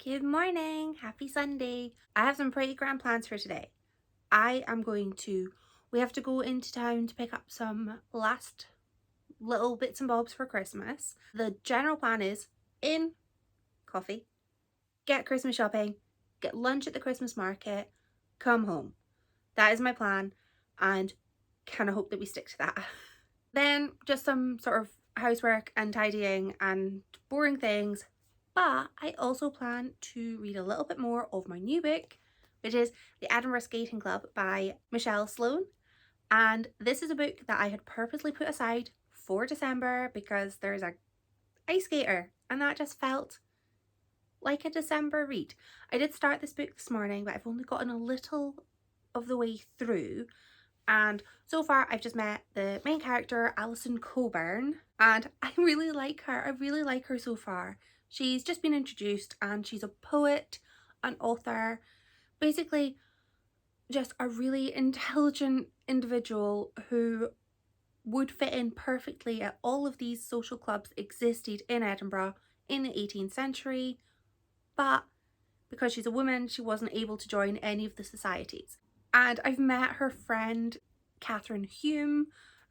Good morning, happy Sunday. I have some pretty grand plans for today. We have to go into town to pick up some last little bits and bobs for Christmas. The general plan is in, coffee, get Christmas shopping, get lunch at the Christmas market, come home. That is my plan, and kind of hope that we stick to that. Then just some sort of housework and tidying and boring things. But I also plan to read a little bit more of my new book, which is The Edinburgh Skating Club by Michelle Sloan. And this is a book that I had purposely put aside for December because there's a ice skater, and that just felt like a December read. I did start this book this morning, but I've only gotten a little of the way through. And so far I've just met the main character, Alison Coburn, and I really like her. I really like her so far. She's just been introduced and she's a poet, an author, basically just a really intelligent individual who would fit in perfectly at all of these social clubs existed in Edinburgh in the 18th century, but because she's a woman, she wasn't able to join any of the societies. And I've met her friend, Catherine Hume,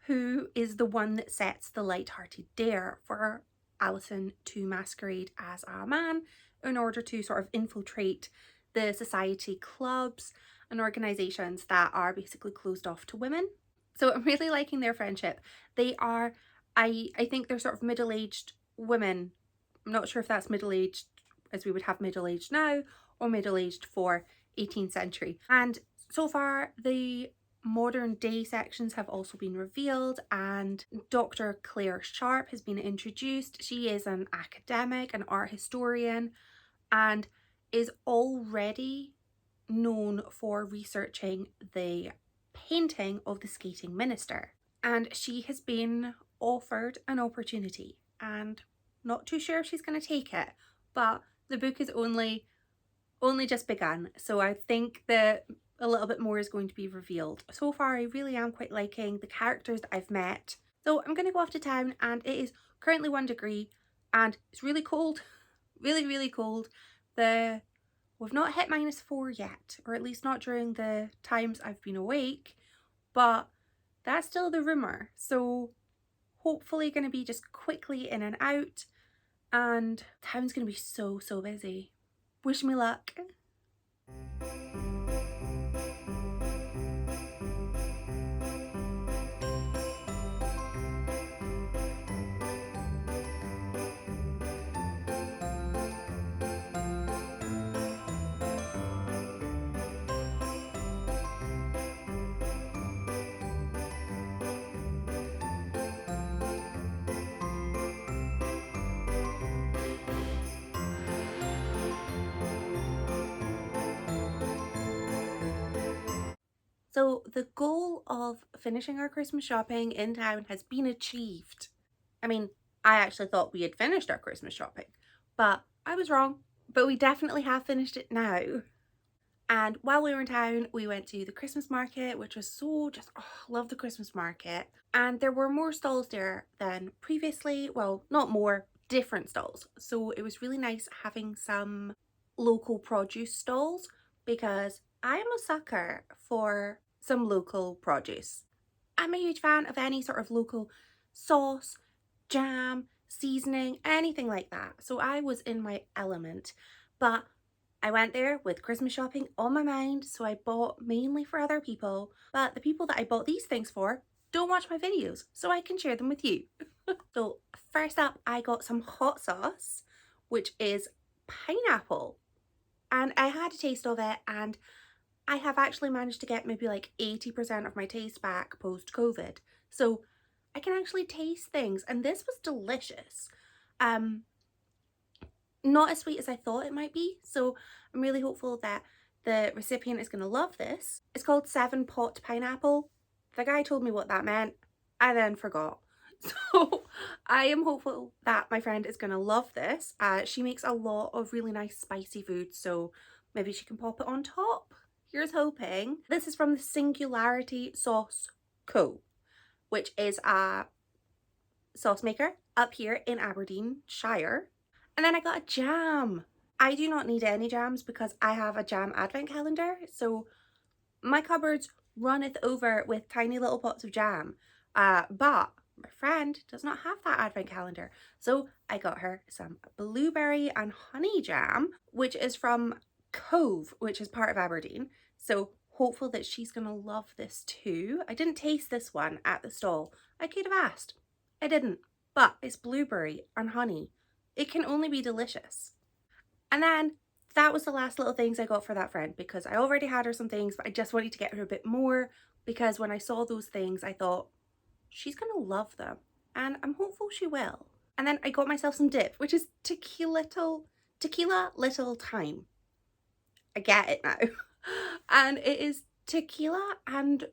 who is the one that sets the light-hearted dare for Alison to masquerade as a man in order to sort of infiltrate the society clubs and organisations that are basically closed off to women. So I'm really liking their friendship. They are, I think they're sort of middle-aged women. I'm not sure if that's middle-aged as we would have middle-aged now or middle-aged for 18th century. And so far the modern day sections have also been revealed, and Dr. Claire Sharp has been introduced. She is an academic, an art historian, and is already known for researching the painting of the skating minister. And she has been offered an opportunity, and not too sure if she's going to take it, but the book is only just begun, so I think that a little bit more is going to be revealed. So far I really am quite liking the characters that I've met. So I'm going to go off to town, and it is currently 1 degree and it's really cold. Really cold. We've not hit -4 yet, or at least not during the times I've been awake, but that's still the rumour. So hopefully going to be just quickly in and out, and town's going to be so busy. Wish me luck. So the goal of finishing our Christmas shopping in town has been achieved. I mean, I actually thought we had finished our Christmas shopping, but I was wrong. But we definitely have finished it now. And while we were in town, we went to the Christmas market, which was so just, oh, love the Christmas market. And there were more stalls there than previously. Well, not more, different stalls. So it was really nice having some local produce stalls, because I am a sucker for some local produce. I'm a huge fan of any sort of local sauce, jam, seasoning, anything like that. So I was in my element. But I went there with Christmas shopping on my mind, so I bought mainly for other people. But the people that I bought these things for don't watch my videos, so I can share them with you. So first up, I got some hot sauce, which is pineapple. And I had a taste of it, and I have actually managed to get maybe like 80% of my taste back post-COVID. So I can actually taste things, and this was delicious. Not as sweet as I thought it might be, so I'm really hopeful that the recipient is going to love this. It's called 7-pot pineapple. The guy told me what that meant. I then forgot. So I am hopeful that my friend is going to love this. She makes a lot of really nice spicy food, so maybe she can pop it on top. Here's hoping. This is from the Singularity Sauce Co., which is a sauce maker up here in Aberdeenshire. And then I got a jam. I do not need any jams because I have a jam advent calendar, so my cupboards runneth over with tiny little pots of jam. But my friend does not have that advent calendar, so I got her some blueberry and honey jam, which is from Cove, which is part of Aberdeen. So hopeful that she's gonna love this too. I didn't taste this one at the stall. I could have asked. I didn't, but it's blueberry and honey. It can only be delicious. And then that was the last little things I got for that friend, because I already had her some things, but I just wanted to get her a bit more, because when I saw those things, I thought, she's gonna love them. And I'm hopeful she will. And then I got myself some dip, which is tequila little time. I get it now. And it is tequila and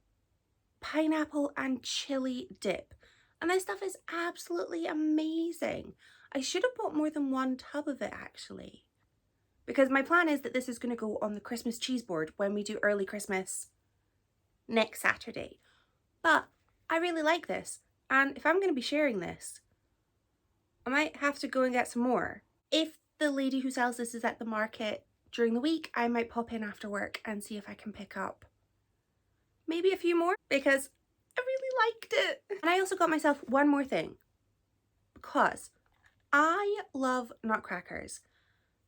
pineapple and chili dip. And this stuff is absolutely amazing. I should have bought more than one tub of it actually, because my plan is that this is going to go on the Christmas cheese board when we do early Christmas next Saturday. But I really like this, and if I'm going to be sharing this, I might have to go and get some more. If the lady who sells this is at the market during the week, I might pop in after work and see if I can pick up maybe a few more, because I really liked it. And I also got myself one more thing, because I love nutcrackers.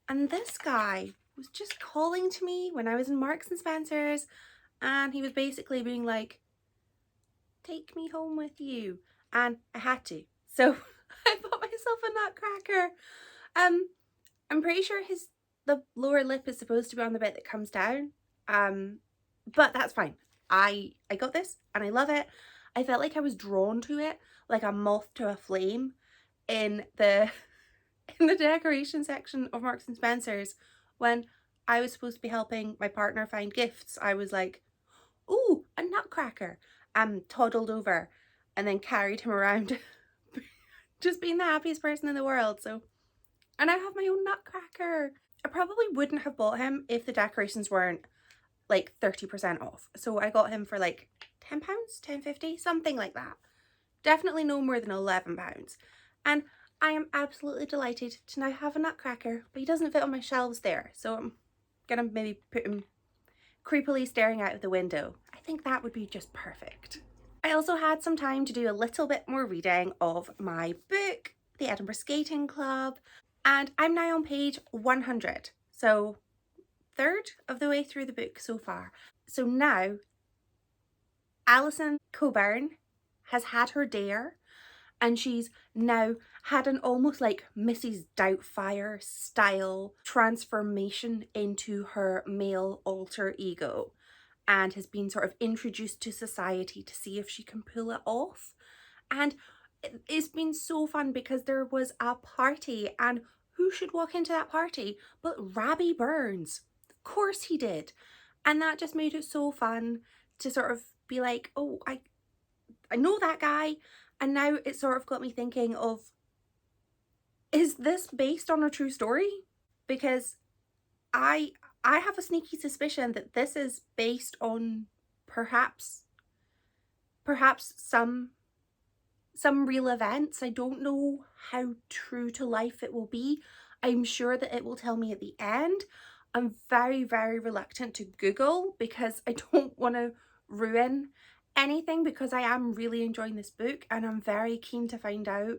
And this guy was just calling to me when I was in Marks and Spencer's, and he was basically being like, take me home with you. And I had to. So I bought myself a nutcracker. I'm pretty sure the lower lip is supposed to be on the bit that comes down. But that's fine. I got this and I love it. I felt like I was drawn to it like a moth to a flame in the decoration section of Marks and Spencer's when I was supposed to be helping my partner find gifts. I was like, ooh, a nutcracker. Toddled over and then carried him around just being the happiest person in the world. So, and I have my own nutcracker. I probably wouldn't have bought him if the decorations weren't like 30% off. So I got him for like £10, £10.50, something like that. Definitely no more than £11. And I am absolutely delighted to now have a nutcracker, but he doesn't fit on my shelves there. So I'm gonna maybe put him creepily staring out of the window. I think that would be just perfect. I also had some time to do a little bit more reading of my book, The Edinburgh Skating Club, and I'm now on page 100. So third of the way through the book so far. So now Alison Coburn has had her dare, and she's now had an almost like Mrs. Doubtfire style transformation into her male alter ego, and has been sort of introduced to society to see if she can pull it off. And it's been so fun because there was a party, and who should walk into that party but Robbie Burns? Of course he did. And that just made it so fun to sort of be like, oh, I know that guy. And now it sort of got me thinking of, is this based on a true story? Because I have a sneaky suspicion that this is based on perhaps some real events. I don't know how true to life it will be. I'm sure that it will tell me at the end. I'm very, very reluctant to Google because I don't want to ruin anything, because I am really enjoying this book and I'm very keen to find out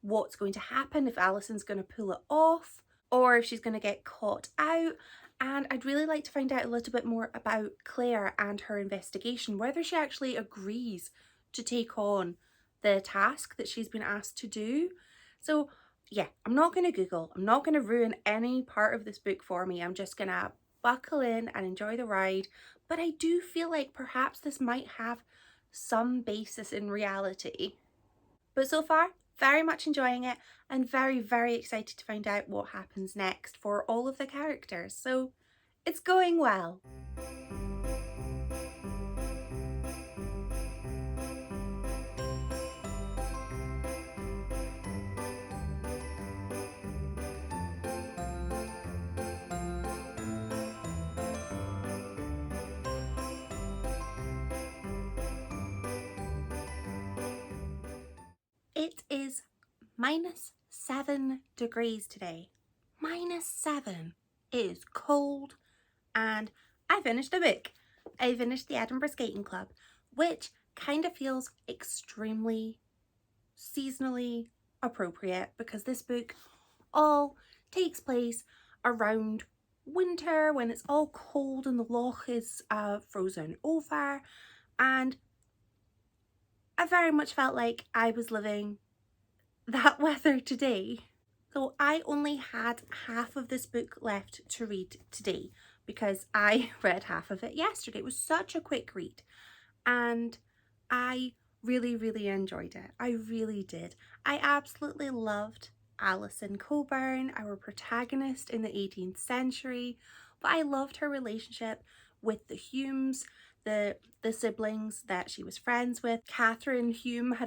what's going to happen, if Alison's going to pull it off or if she's going to get caught out. And I'd really like to find out a little bit more about Claire and her investigation, whether she actually agrees to take on the task that she's been asked to do. So yeah, I'm not going to Google. I'm not going to ruin any part of this book for me. I'm just going to buckle in and enjoy the ride. But I do feel like perhaps this might have some basis in reality. But so far, very much enjoying it and very, very excited to find out what happens next for all of the characters. So it's going well. It is -7 degrees today. -7. It is cold, and I finished a book. I finished the Edinburgh Skating Club, which kind of feels extremely seasonally appropriate because this book all takes place around winter when it's all cold and the loch is frozen over, and I very much felt like I was living that weather today. So I only had half of this book left to read today because I read half of it yesterday. It was such a quick read and I really enjoyed it. I really did. I absolutely loved Alison Coburn, our protagonist in the 18th century, but I loved her relationship with the Humes, the siblings that she was friends with. Catherine Hume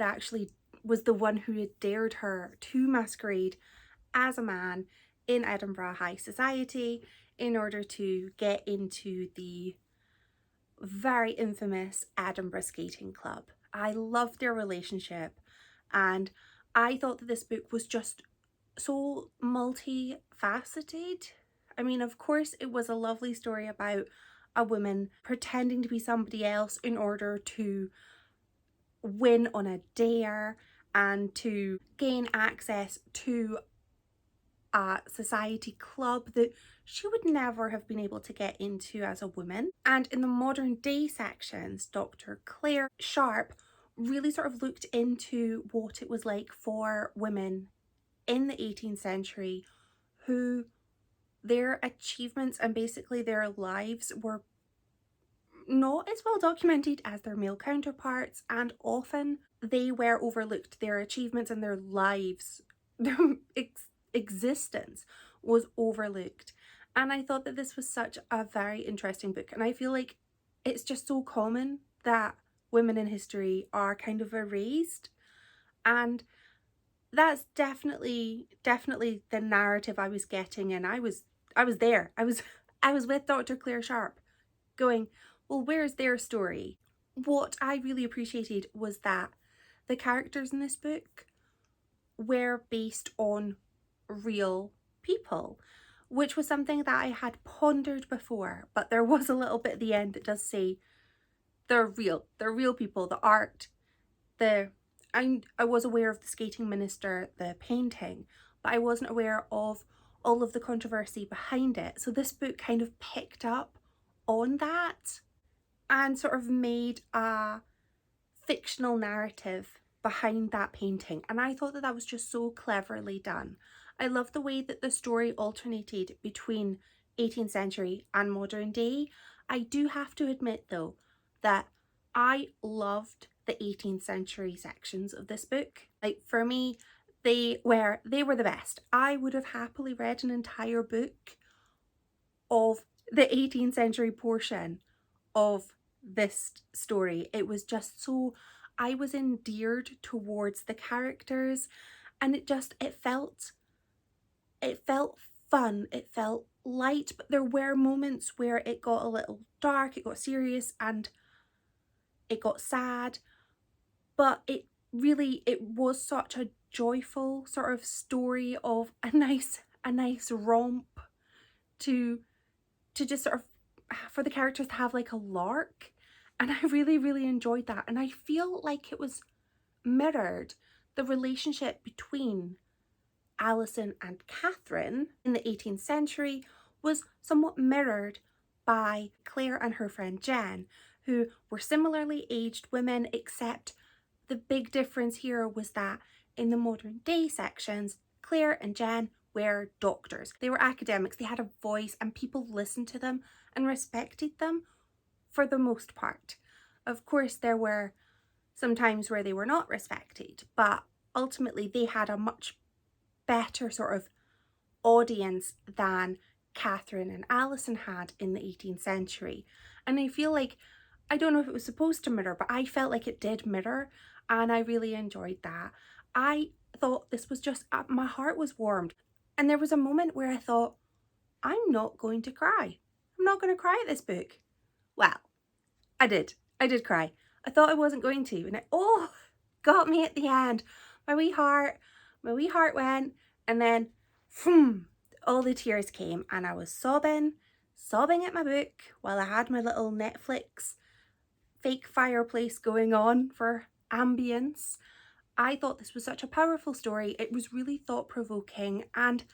was the one who had dared her to masquerade as a man in Edinburgh high society in order to get into the very infamous Edinburgh Skating Club. I loved their relationship and I thought that this book was just so multifaceted. I mean, of course, it was a lovely story about a woman pretending to be somebody else in order to win on a dare and to gain access to a society club that she would never have been able to get into as a woman. And in the modern day sections, Dr. Claire Sharp really sort of looked into what it was like for women in the 18th century who their achievements and basically their lives were not as well documented as their male counterparts, and often they were overlooked. Their achievements and their lives, their existence was overlooked. And I thought that this was such a very interesting book, and I feel like it's just so common that women in history are kind of erased, and that's definitely the narrative I was getting. And I was there. I was with Dr. Claire Sharp going, well, where's their story? What I really appreciated was that the characters in this book were based on real people, which was something that I had pondered before, but there was a little bit at the end that does say they're real people. The art, I was aware of the skating minister, the painting, but I wasn't aware of all of the controversy behind it. So this book kind of picked up on that and sort of made a fictional narrative behind that painting, and I thought that that was just so cleverly done. I love the way that the story alternated between 18th century and modern day. I do have to admit though that I loved the 18th century sections of this book. Like, for me, they were the best. I would have happily read an entire book of the 18th century portion of this story. It was just so, I was endeared towards the characters, and it felt fun, it felt light, but there were moments where it got a little dark, it got serious, and it got sad, but it was such a joyful sort of story of a nice romp to just sort of for the characters to have like a lark, and I really enjoyed that. And I feel like it was mirrored, the relationship between Alison and Catherine in the 18th century was somewhat mirrored by Claire and her friend Jen, who were similarly aged women, except the big difference here was that in the modern day sections, Claire and Jen were doctors. They were academics, they had a voice, and people listened to them and respected them for the most part. Of course, there were some times where they were not respected, but ultimately they had a much better sort of audience than Catherine and Alison had in the 18th century. And I feel like, I don't know if it was supposed to mirror, but I felt like it did mirror, and I really enjoyed that. I thought this was just, my heart was warmed. And there was a moment where I thought, I'm not going to cry. I'm not going to cry at this book. Well, I did cry. I thought I wasn't going to, and it got me at the end. My wee heart went, and then all the tears came and I was sobbing at my book while I had my little Netflix fake fireplace going on for ambience. I thought this was such a powerful story. It was really thought-provoking and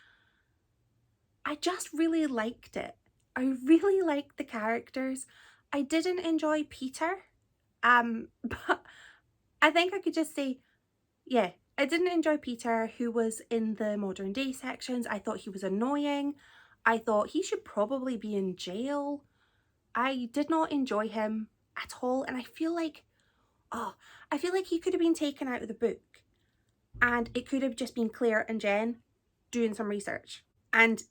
I just really liked it. I really liked the characters. I didn't enjoy Peter, but I think I could just say, yeah, I didn't enjoy Peter, who was in the modern day sections. I thought he was annoying. I thought he should probably be in jail. I did not enjoy him at all, and I feel like he could have been taken out of the book and it could have just been Claire and Jen doing some research and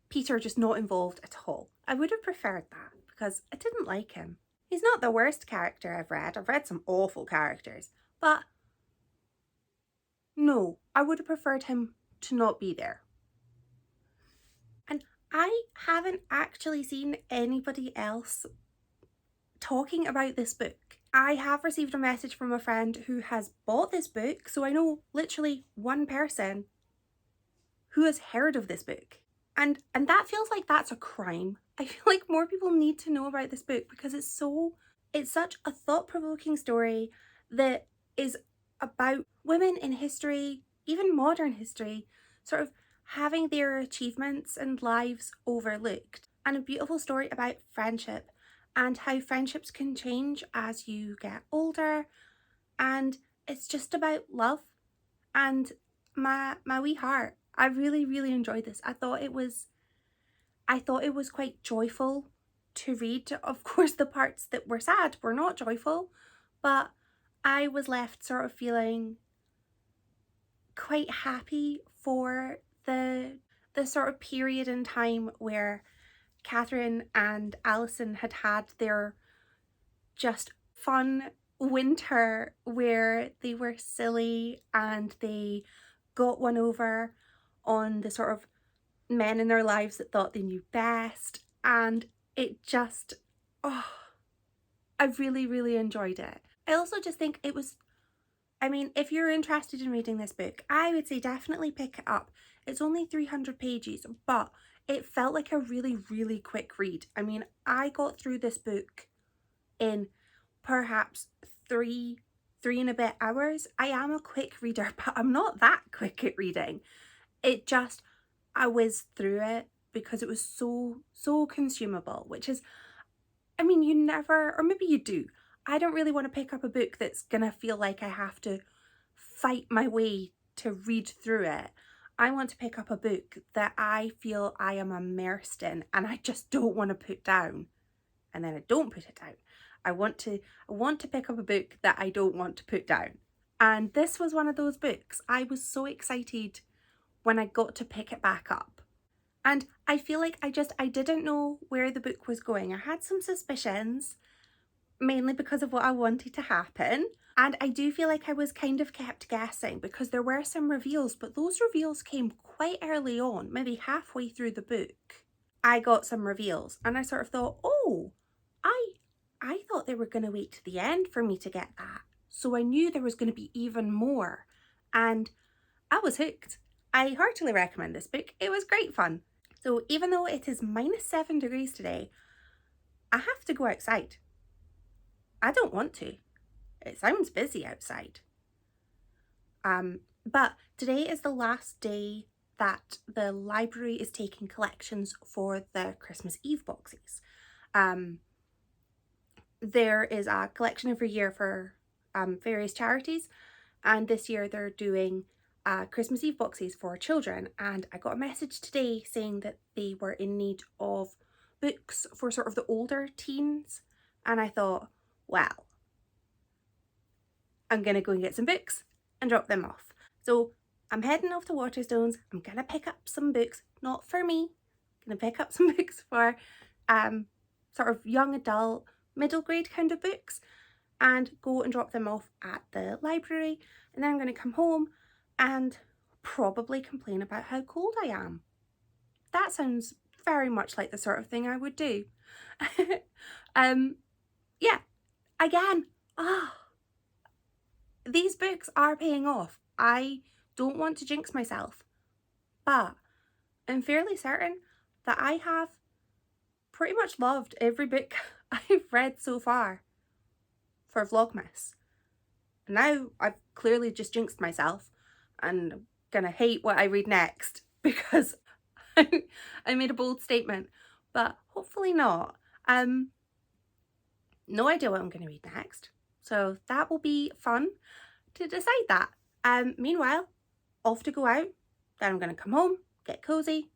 Peter just not involved at all. I would have preferred that because I didn't like him. He's not the worst character I've read. I've read some awful characters, but no, I would have preferred him to not be there. And I haven't actually seen anybody else talking about this book. I have received a message from a friend who has bought this book, so I know literally one person who has heard of this book. And that feels like that's a crime. I feel like more people need to know about this book because it's such a thought-provoking story that is about women in history, even modern history, sort of having their achievements and lives overlooked. And a beautiful story about friendship and how friendships can change as you get older. And it's just about love and my wee heart. I really, really enjoyed this. I thought it was quite joyful to read. Of course, the parts that were sad were not joyful, but I was left sort of feeling quite happy for the sort of period in time where Catherine and Alison had their just fun winter where they were silly and they got one over on the sort of men in their lives that thought they knew best, and it just, oh, I really, really enjoyed it. I also just think it was, I mean, if you're interested in reading this book, I would say definitely pick it up. It's only 300 pages, but it felt like a really, really quick read. I mean, I got through this book in perhaps three and a bit hours. I am a quick reader, but I'm not that quick at reading. It just, I whizzed through it because it was so consumable, which is, I mean, you never, or maybe you do. I don't really want to pick up a book that's gonna feel like I have to fight my way to read through it. I want to pick up a book that I feel I am immersed in and I just don't want to put down. And then I don't put it down. I want to pick up a book that I don't want to put down. And this was one of those books. I was so excited when I got to pick it back up. And I feel like I didn't know where the book was going. I had some suspicions, mainly because of what I wanted to happen. And I do feel like I was kind of kept guessing because there were some reveals, but those reveals came quite early on, maybe halfway through the book. I got some reveals and I sort of thought, oh, I thought they were going to wait to the end for me to get that. So I knew there was going to be even more. And I was hooked. I heartily recommend this book. It was great fun. So even though it is -7 degrees today, I have to go outside. I don't want to. It sounds busy outside. But today is the last day that the library is taking collections for the Christmas Eve boxes. There is a collection every year for various charities, and this year they're doing Christmas Eve boxes for children, and I got a message today saying that they were in need of books for sort of the older teens, and I thought, well, I'm gonna go and get some books and drop them off. So I'm heading off to Waterstones. I'm gonna pick up some books, not for me, I'm gonna pick up some books for sort of young adult, middle grade kind of books, and go and drop them off at the library, and then I'm going to come home and probably complain about how cold I am. That sounds very much like the sort of thing I would do. Yeah, again, these books are paying off. I don't want to jinx myself, but I'm fairly certain that I have pretty much loved every book I've read so far for Vlogmas. Now I've clearly just jinxed myself and I'm gonna hate what I read next because I made a bold statement, but hopefully not. No idea what I'm gonna read next, so that will be fun to decide that. Meanwhile, off to go out, then I'm gonna come home, get cozy,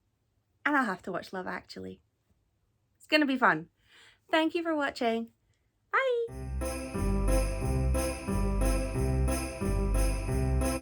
and I'll have to watch Love Actually. It's gonna be fun. Thank you for watching.